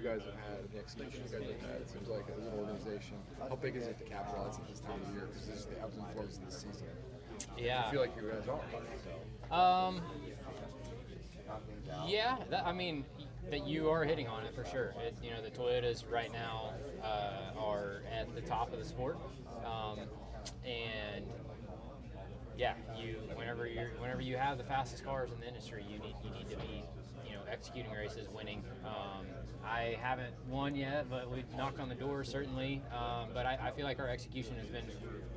guys have had, the execution you guys have had, it seems like as an organization, how big is it to capitalize at this time of year? Because this is the ebbs and flows of the season. Yeah. I feel like you guys are. That you are hitting on it for sure. The Toyotas right now are at the top of the sport, and yeah, whenever you have the fastest cars in the industry, you need to be executing races, winning. I haven't won yet, but we knocked on the door certainly. But I feel like our execution has been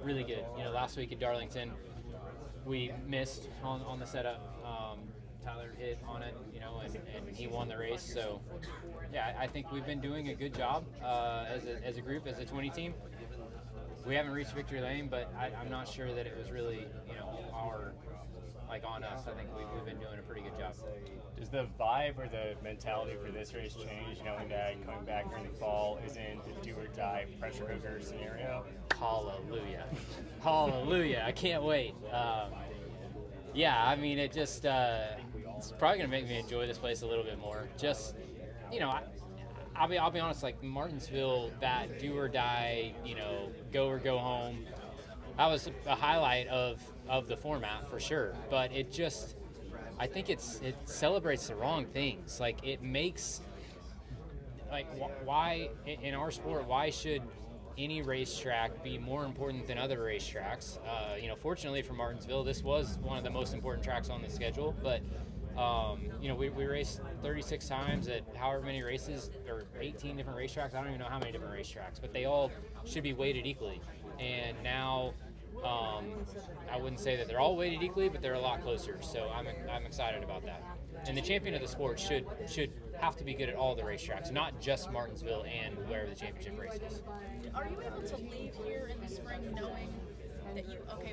really good. Last week at Darlington, we missed on the setup. Tyler hit on it, and he won the race. So, yeah, I think we've been doing a good job as a group, as a 20 team. We haven't reached victory lane, but I'm not sure that it was really, on us. I think we've been doing a pretty good job. Does the vibe or the mentality for this race change, knowing that coming back during the fall isn't the do or die pressure cooker scenario? Hallelujah. Hallelujah. I can't wait. It just, it's probably going to make me enjoy this place a little bit more. Just, I'll be honest, like Martinsville, that do or die, go or go home, that was a highlight of the format for sure. But it just, I think it celebrates the wrong things. Like it makes, why, in our sport, why should any racetrack be more important than other racetracks? Fortunately for Martinsville, this was one of the most important tracks on the schedule, but we raced 36 times at however many races, or 18 different racetracks. I don't even know how many different racetracks, but they all should be weighted equally. And now, I wouldn't say that they're all weighted equally, but they're a lot closer. So I'm excited about that. And the champion of the sport should have to be good at all the racetracks, not just Martinsville and wherever the championship race is. Are you able to leave here in the spring knowing that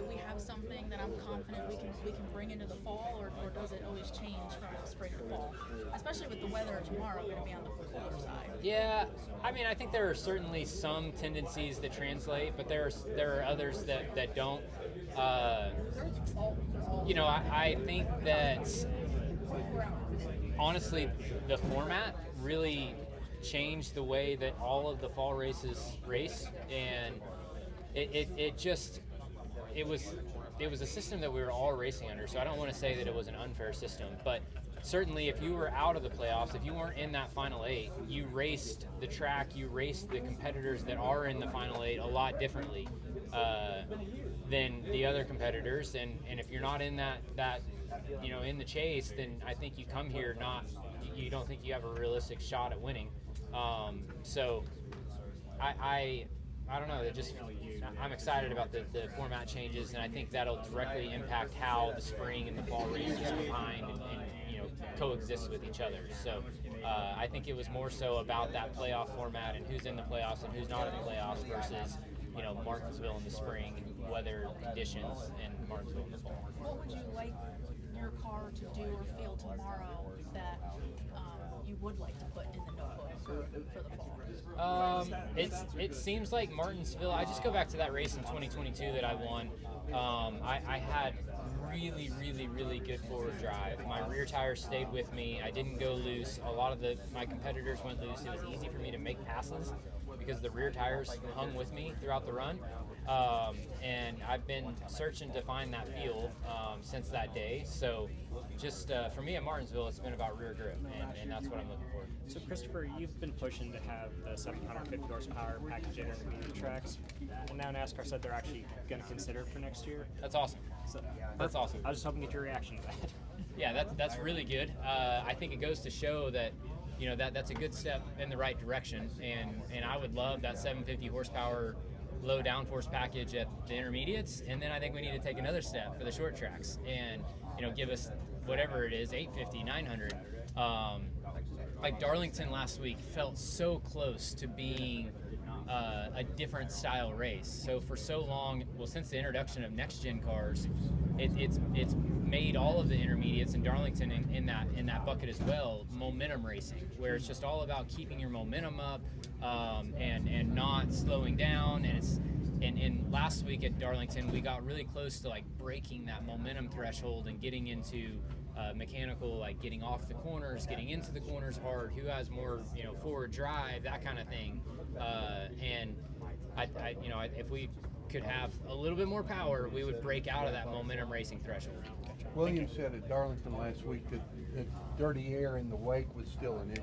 we have something that I'm confident we can bring into the fall, or does it always change from the spring to fall? Especially with the weather tomorrow going to be on the cooler side. Yeah, I think there are certainly some tendencies that translate, but there are others that don't. I think that honestly, the format really changed the way that all of the fall races race, and it was a system that we were all racing under. So I don't want to say that it was an unfair system, but certainly if you were out of the playoffs, if you weren't in that final 8, you raced the track, you raced the competitors that are in the final 8 a lot differently than the other competitors. And if you're not in that in the chase, then I think you come here you don't think you have a realistic shot at winning. So I don't know. I'm excited about the format changes, and I think that'll directly impact how the spring and the fall races combine and coexist with each other. So I think it was more so about that playoff format and who's in the playoffs and who's not in the playoffs versus Martinsville in the spring and weather conditions and Martinsville in the fall. What would you like your car to do or feel tomorrow that you would like to put in the notebook for the fall? It seems like Martinsville, I just go back to that race in 2022 that I won. I had really, really, really good forward drive. My rear tires stayed with me. I didn't go loose. A lot of my competitors went loose. It was easy for me to make passes because the rear tires hung with me throughout the run. And I've been searching to find that feel since that day. So just for me at Martinsville, it's been about rear grip, and that's what I'm looking for. So Christopher, you've been pushing to have the 750 horsepower package in intermediate tracks. Well, now NASCAR said they're actually going to consider it for next year. That's awesome. So, that's awesome. I was just hoping to get your reaction to that. Yeah, that's really good. I think it goes to show that that's a good step in the right direction, and I would love that 750 horsepower low downforce package at the intermediates, and then I think we need to take another step for the short tracks and give us whatever it is, 850, 900. Like Darlington last week felt so close to being a different style race. So for so long, since the introduction of next gen cars, it's made all of the intermediates and Darlington in that bucket as well, momentum racing, where it's just all about keeping your momentum up and not slowing down. And last week at Darlington, we got really close to like breaking that momentum threshold and getting into mechanical, like getting off the corners, getting into the corners hard, who has more, forward drive, that kind of thing. And if we could have a little bit more power, we would break out of that momentum racing threshold. Williams said at Darlington last week that dirty air in the wake was still an issue.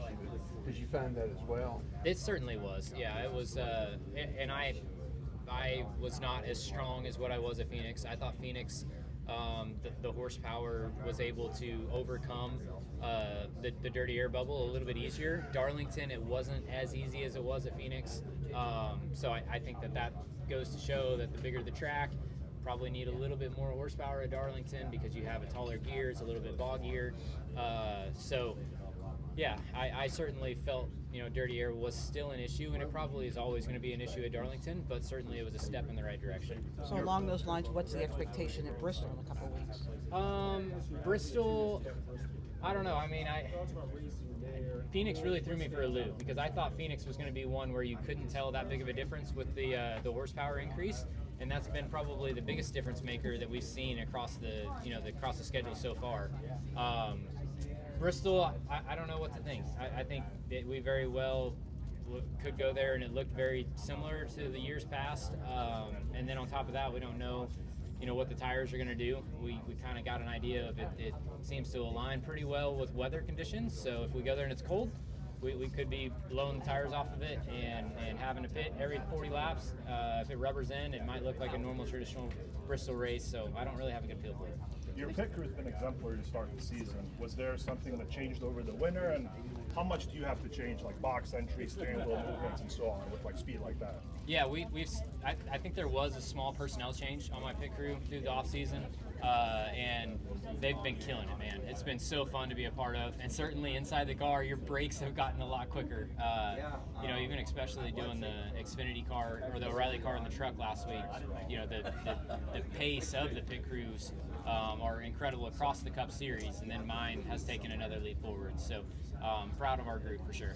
Did you find that as well? It certainly was. Yeah, it was. And I was not as strong as what I was at Phoenix. I thought Phoenix, the horsepower was able to overcome the dirty air bubble a little bit easier. Darlington, it wasn't as easy as it was at Phoenix. So I think that goes to show that the bigger the track, probably need a little bit more horsepower at Darlington because you have a taller gear, it's a little bit boggier. So yeah, I certainly felt dirty air was still an issue, and it probably is always going to be an issue at Darlington, but certainly it was a step in the right direction. So along those lines, what's the expectation at Bristol in a couple of weeks? Bristol, I don't know. I mean, Phoenix really threw me for a loop because I thought Phoenix was going to be one where you couldn't tell that big of a difference with the horsepower increase, and that's been probably the biggest difference maker that we've seen across the across the schedule so far. Bristol, I don't know what to think. I think that we very well could go there, and it looked very similar to the years past. And then on top of that, we don't know, what the tires are going to do. We kind of got an idea of it. It seems to align pretty well with weather conditions. So if we go there and it's cold, we could be blowing the tires off of it and having to pit every 40 laps. If it rubbers in, it might look like a normal traditional Bristol race. So I don't really have a good feel for it. Your pit crew has been exemplary to start the season. Was there something that changed over the winter, and how much do you have to change, like box entry, steering wheel movements, and so on, with like speed like that? Yeah, I think there was a small personnel change on my pit crew through the off season, and they've been killing it, man. It's been so fun to be a part of, and certainly inside the car, your brakes have gotten a lot quicker. Even especially doing the Xfinity car or the O'Reilly car in the truck last week. The pace of the pit crews are incredible across the Cup Series, and then mine has taken another leap forward. So proud of our group for sure.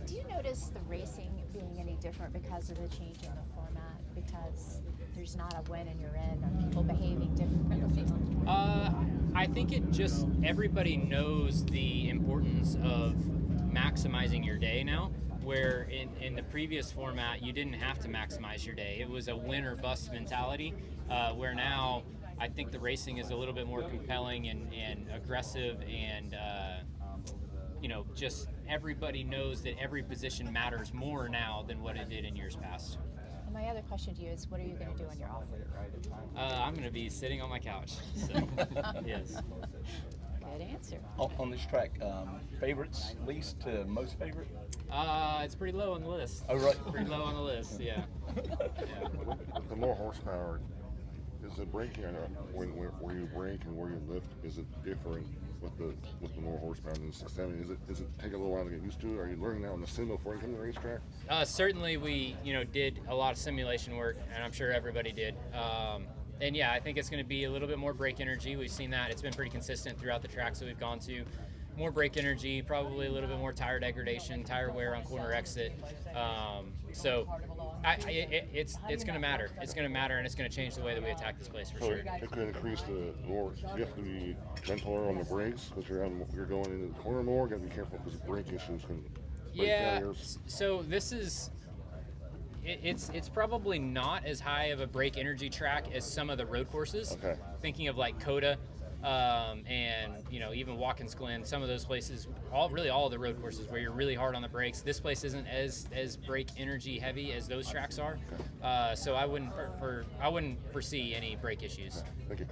Do you notice the racing being any different because of the change in the format? Because there's not a win and you're in, or people behaving differently? I think it just, everybody knows the importance of maximizing your day now, where in the previous format you didn't have to maximize your day. It was a win or bust mentality, where now I think the racing is a little bit more compelling and aggressive, and just everybody knows that every position matters more now than what it did in years past. And my other question to you is, what are you going to do on your off week? I'm going to be sitting on my couch. So, yes. Good answer. On this track, favorites, least to most favorite? It's pretty low on the list. Oh, right. Pretty low on the list, yeah. With the more horsepower, is the braking, where you brake and where you lift, is it different with the more horsepower than the 670? Is it take a little while to get used to? Are you learning that on the sim before you come to the racetrack? Certainly, we did a lot of simulation work, and I'm sure everybody did. And yeah, I think it's going to be a little bit more brake energy. We've seen that. It's been pretty consistent throughout the tracks that we've gone to. More brake energy, probably a little bit more tire degradation, tire wear on corner exit. So it's going to matter. It's going to matter, and it's going to change the way that we attack this place for so sure. It could increase the more. You have to be gentler on the brakes because you're going into the corner more. You got to be careful because brake issues can break failures. So this is. It's probably not as high of a brake energy track as some of the road courses. Okay. Thinking of like Coda, and even Watkins Glen, some of those places, all of the road courses where you're really hard on the brakes. This place isn't as brake energy heavy as those tracks are, so I wouldn't foresee any brake issues. Thank you.